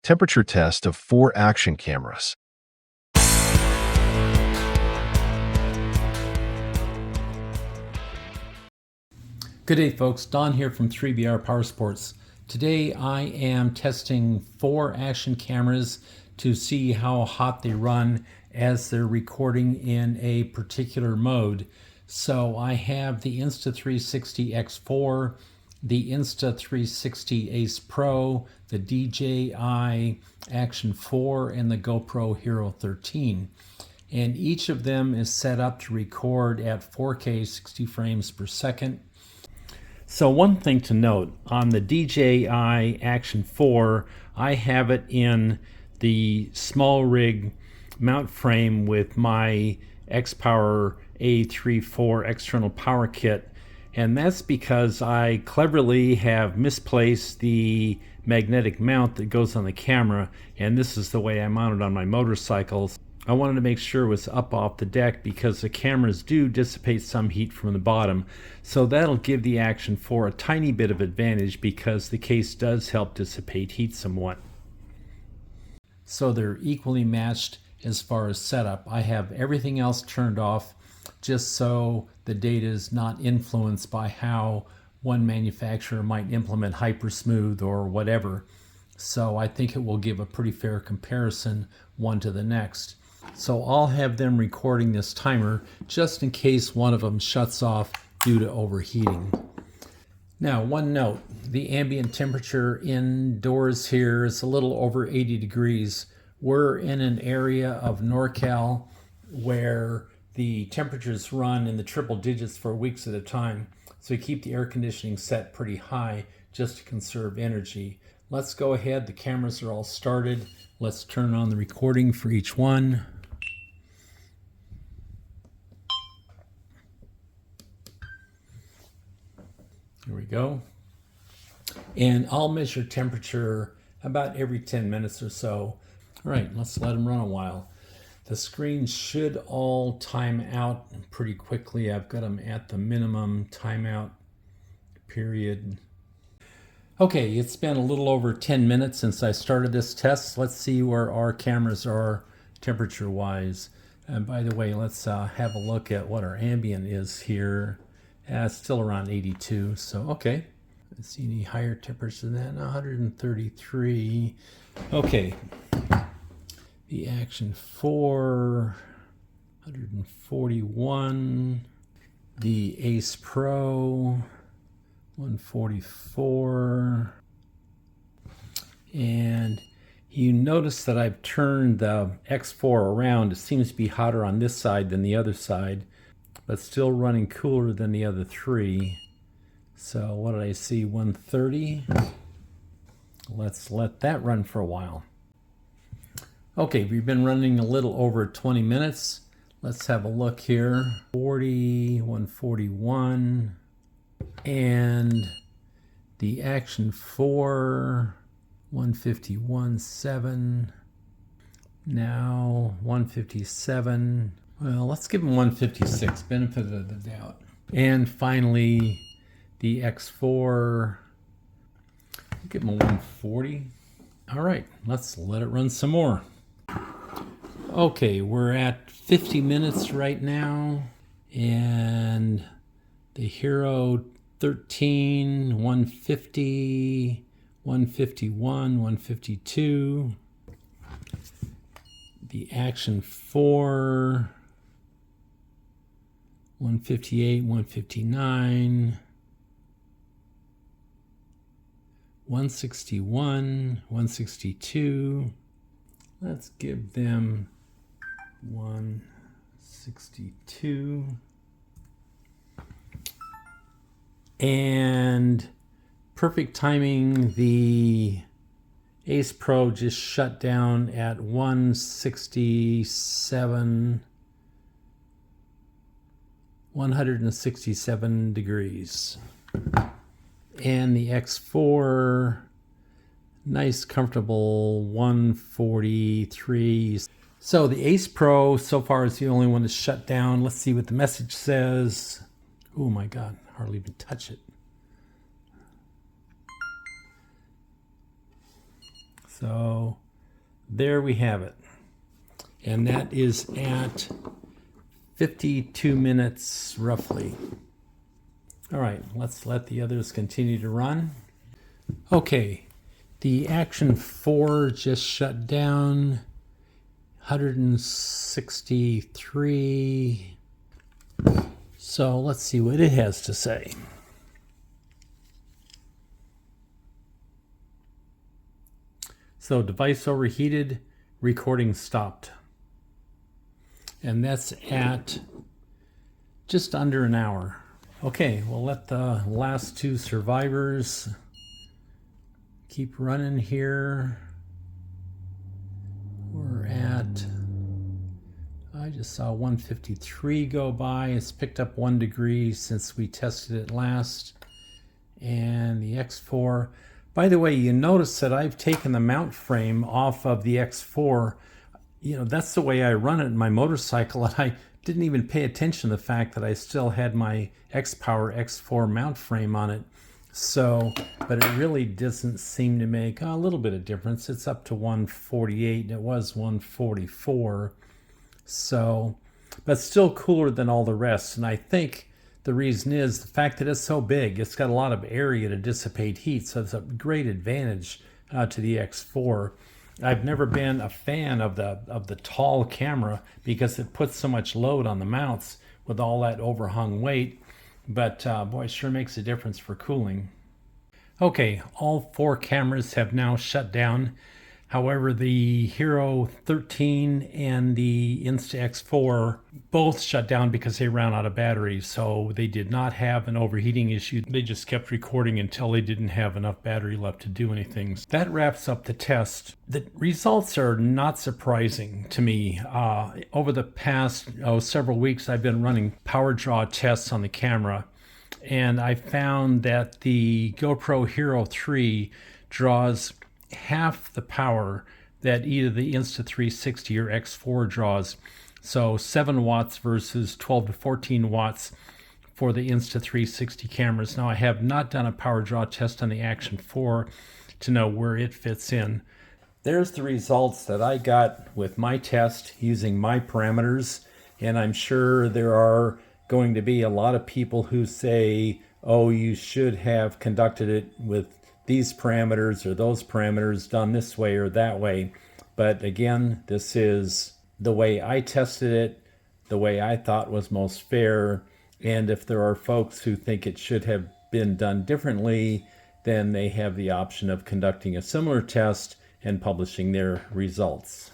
Temperature test of 4 action cameras. Good day folks, Don here from 3BR Power Sports. Today I am testing 4 action cameras to see how hot they run as they're recording in a particular mode. So I have the Insta360 X4, the Insta360 Ace Pro, the DJI Action 4, and the GoPro HERO13. And each of them is set up to record at 4K 60 frames per second. So one thing to note, on the DJI Action 4, I have it in the small rig mount frame with my X-Power A34 external power kit, and that's because I cleverly have misplaced the magnetic mount that goes on the camera, and this is the way I mount it on my motorcycles. I wanted to make sure it was up off the deck because the cameras do dissipate some heat from the bottom, so that'll give the Action 4 a tiny bit of advantage because the case does help dissipate heat somewhat. So they're equally matched as far as setup. I have everything else turned off just so the data is not influenced by how one manufacturer might implement hypersmooth or whatever. So I think it will give a pretty fair comparison one to the next. So I'll have them recording this timer just in case one of them shuts off due to overheating. Now, one note, the ambient temperature indoors here is a little over 80 degrees. We're in an area of NorCal where the temperatures run in the triple digits for weeks at a time. So we keep the air conditioning set pretty high just to conserve energy. Let's go ahead. The cameras are all started. Let's turn on the recording for each one. Here we go. And I'll measure temperature about every 10 minutes or so. All right, let's let them run a while. The screens should all time out pretty quickly. I've got them at the minimum timeout period. Okay, it's been a little over 10 minutes since I started this test. Let's see where our cameras are temperature-wise. And by the way, let's have a look at what our ambient is here. It's still around 82, so okay. Let's see any higher temperature than that. 133. Okay. The Action 4, 141. The Ace Pro, 144. And you notice that I've turned the X4 around. It seems to be hotter on this side than the other side, but still running cooler than the other three. So what did I see, 130? Let's let that run for a while. Okay, we've been running a little over 20 minutes. Let's have a look here. 40, 141, and the Action 4, 151.7. Now 157. Well, let's give them 156, benefit of the doubt. And finally, the X4, give them a 140. All right, let's let it run some more. Okay, we're at 50 minutes right now, and the HERO13, 150, 151, 152. The Action 4, 158, 159, 161, 162. Let's give them 162. And perfect timing, the Ace Pro just shut down at 167 degrees. And the X4, nice comfortable 143. So the Ace Pro so far is the only one that's shut down. Let's see what the message says. Oh my God, hardly even touch it. So there we have it. And that is at 52 minutes roughly. All right, let's let the others continue to run. Okay, the Action 4 just shut down. 163. So let's see what it has to say. So device overheated, recording stopped. And that's at just under an hour. Okay, we'll let the last two survivors keep running here. We're at, I just saw 153 go by. It's picked up 1 degree since we tested it last. And the X4, by the way, you notice that I've taken the mount frame off of the X4. You know, that's the way I run it in my motorcycle, and I didn't even pay attention to the fact that I still had my X-Power X4 mount frame on it. So, but it really doesn't seem to make a little bit of difference. It's up to 148, and it was 144. So, but still cooler than all the rest. And I think the reason is the fact that it's so big. It's got a lot of area to dissipate heat, so it's a great advantage to the X4. I've never been a fan of the tall camera because it puts so much load on the mounts with all that overhung weight. But boy, it sure makes a difference for cooling. Okay, all 4 cameras have now shut down. However, the HERO13 and the Insta360 X4 both shut down because they ran out of batteries. So they did not have an overheating issue. They just kept recording until they didn't have enough battery left to do anything. That wraps up the test. The results are not surprising to me. Over the past several weeks, I've been running power draw tests on the camera. And I found that the GoPro HERO13 draws half the power that either the Insta360 or X4 draws. So 7 watts versus 12 to 14 watts for the Insta360 cameras. Now I have not done a power draw test on the Action 4 to know where it fits in. There's the results that I got with my test using my parameters, and I'm sure there are going to be a lot of people who say, oh, you should have conducted it with these parameters or those parameters, done this way or that way. But again, this is the way I tested it, the way I thought was most fair. And if there are folks who think it should have been done differently, then they have the option of conducting a similar test and publishing their results.